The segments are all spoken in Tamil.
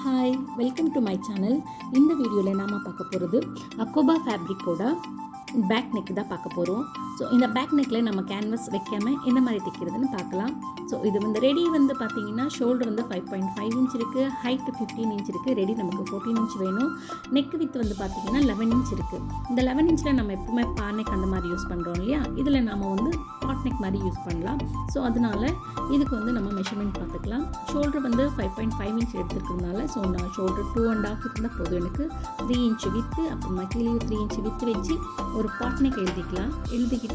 Hi, welcome to my channel. இந்த வீடியோவில் நாம் பார்க்க போகிறது அக்கோபா ஃபேப்ரிக்கோட பேக் நெக் தான் பார்க்க போகிறோம். ஸோ இந்த பேக் நெக்கில் நம்ம கேன்வஸ் வைக்காமல் எந்த மாதிரி தைக்கிறதுன்னு பார்க்கலாம். ஸோ இது ரெடி பார்த்தீங்கன்னா ஷோல்டர் 5.5 இன்ச் இருக்குது, ஹைட்டு 15 இன்ச் இருக்குது, ரெடி நமக்கு 14 இன்ச் வேணும். நெக் வித் பார்த்தீங்கன்னா 11 இன்ச் இருக்குது. இந்த 11 இன்ச்சில் நம்ம எப்பவுமே பார் நெக் அந்த மாதிரி யூஸ் பண்ணுறோம் இல்லையா, இதில் நம்ம பாட் நெக் மாதிரி யூஸ் பண்ணலாம். ஸோ அதனால் இதுக்கு நம்ம மெஷர்மெண்ட் பார்த்துக்கலாம். ஷோல்டர் 5.5 இன்ச் எடுத்துருக்கிறதுனால ஸோ நான் ஷோல்டர் 2.5 இருந்தால் போதும். எனக்கு 3 இன்ச் வித்து, அப்புறமா கீழே 3 இன்ச் வித்து வச்சு ஒரு பாட் நெக் எழுதிக்கிட்டு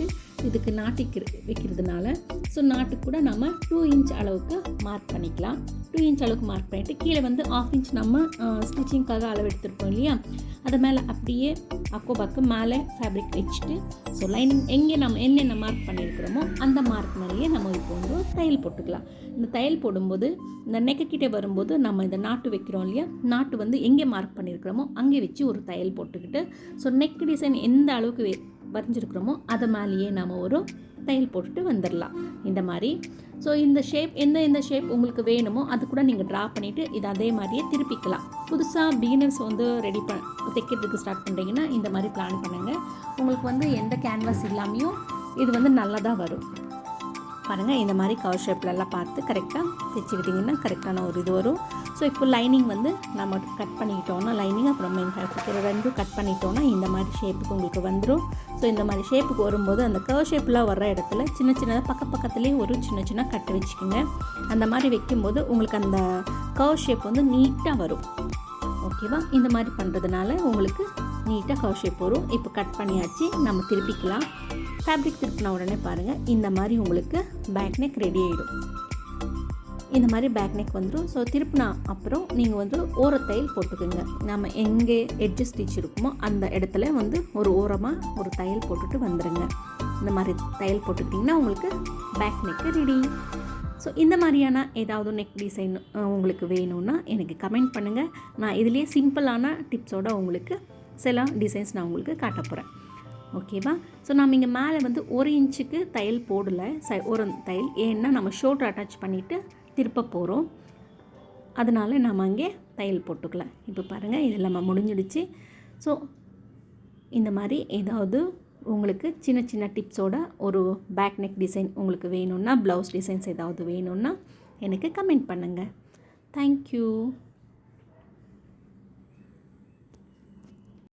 இதுக்கு நாட்டுக்கு வைக்கிறதுனால ஸோ நாட்டுக்கு கூட நம்ம 2 இன்ச் அளவுக்கு மார்க் பண்ணிக்கலாம். 2 இன்ச் அளவுக்கு மார்க் பண்ணிவிட்டு கீழே 1/2 இன்ச் நம்ம ஸ்டிச்சிங்காக அளவு எடுத்துருப்போம் இல்லையா, அதை மேலே அப்படியே அக்கோபாக்கு மேலே ஃபேப்ரிக் வச்சுட்டு ஸோ லைனிங் எங்கே நம்ம என்னென்ன மார்க் பண்ணியிருக்கிறோமோ அந்த மார்க் மேலேயே நம்ம இப்போ தையல் போட்டுக்கலாம். இந்த தையல் போடும்போது இந்த நெக்கிட்டே வரும்போது நம்ம இந்த நாட்டு வைக்கிறோம் இல்லையா, நாட்டு எங்கே மார்க் பண்ணியிருக்கிறோமோ அங்கே வச்சு ஒரு தையல் போட்டுக்கிட்டு ஸோ நெக் டிசைன் எந்த அளவுக்கு வரைஞ்சிருக்கிறோமோ அதை மேலேயே நம்ம ஒரு தையல் போட்டுட்டு வந்துடலாம் இந்த மாதிரி. ஸோ இந்த ஷேப் எந்த ஷேப் உங்களுக்கு வேணுமோ அது கூட நீங்கள் ட்ரா பண்ணிவிட்டு இது அதே மாதிரியே திருப்பிக்கலாம். புதுசாக பிகினர்ஸ் ரெடி தைக்கிறதுக்கு ஸ்டார்ட் பண்ணுறீங்கன்னா இந்த மாதிரி பிளான் பண்ணுங்கள். உங்களுக்கு எந்த கேன்வாஸ் இல்லாமையும் இது நல்லா தான் வரும். பாருங்கள், இந்த மாதிரி கவர் ஷேப்லலாம் பார்த்து கரெக்டாக தைச்சிக்கிட்டிங்கன்னா கரெக்டான ஒரு இது வரும். ஸோ இப்போ லைனிங் நம்ம கட் பண்ணிக்கிட்டோன்னா லைனிங் அப்புறம் மெயின் ஃபேப்ரிக் ரெண்டும் கட் பண்ணிட்டோன்னா இந்த மாதிரி ஷேப்புக்கு உங்களுக்கு வந்துடும். ஸோ இந்த மாதிரி ஷேப்புக்கு வரும்போது அந்த கவர் ஷேப்லாம் வர்ற இடத்துல சின்னதாக பக்கத்துலேயே ஒரு சின்ன கட்டு வச்சுக்கோங்க. அந்த மாதிரி வைக்கும்போது உங்களுக்கு அந்த கவர் ஷேப் நீட்டாக வரும். ஓகேவா? இந்த மாதிரி பண்ணுறதுனால உங்களுக்கு நீட்டாக கவர் ஷேப் வரும். இப்போ கட் பண்ணியாச்சு, நம்ம திருப்பிக்கலாம். ஃபேப்ரிக் திருப்பின உடனே பாருங்கள் இந்த மாதிரி உங்களுக்கு பேக் நெக் ரெடி ஆகிடும். இந்த மாதிரி பேக் நெக் வந்துடும். ஸோ திருப்பினா அப்புறம் நீங்கள் ஓரத்தையல் போட்டுக்கோங்க. நம்ம எங்கே எட்ஜு ஸ்டிச் இருக்குமோ அந்த இடத்துல ஒரு ஓரமாக ஒரு தையல் போட்டுட்டு வந்துடுங்க. இந்த மாதிரி தையல் போட்டுக்கிட்டிங்கன்னா உங்களுக்கு பேக் நெக்கு ரெடி. ஸோ இந்த மாதிரியான ஏதாவது நெக் டிசைன் உங்களுக்கு வேணும்னா எனக்கு கமெண்ட் பண்ணுங்கள். நான் இதுலேயே சிம்பிளான டிப்ஸோடு உங்களுக்கு சில டிசைன்ஸ் நான் உங்களுக்கு காட்ட போகிறேன். ஓகேவா? ஸோ நம்ம இங்கே மேலே 1 இன்ச்சுக்கு தையல் போடலை, ஒரு தையல், ஏன்னா நம்ம ஷோல்டர் அட்டாச் பண்ணிவிட்டு திருப்ப போகிறோம். அதனால் நம்ம அங்கே தையல் போட்டுக்கலாம். இப்போ பாருங்கள், இது நம்ம முடிஞ்சிடுச்சு. ஸோ இந்த மாதிரி ஏதாவது உங்களுக்கு சின்ன டிப்ஸோட ஒரு பேக் நெக் டிசைன் உங்களுக்கு வேணும்னா, ப்ளவுஸ் டிசைன்ஸ் ஏதாவது வேணும்னா எனக்கு கமெண்ட் பண்ணுங்கள். தேங்க்யூ.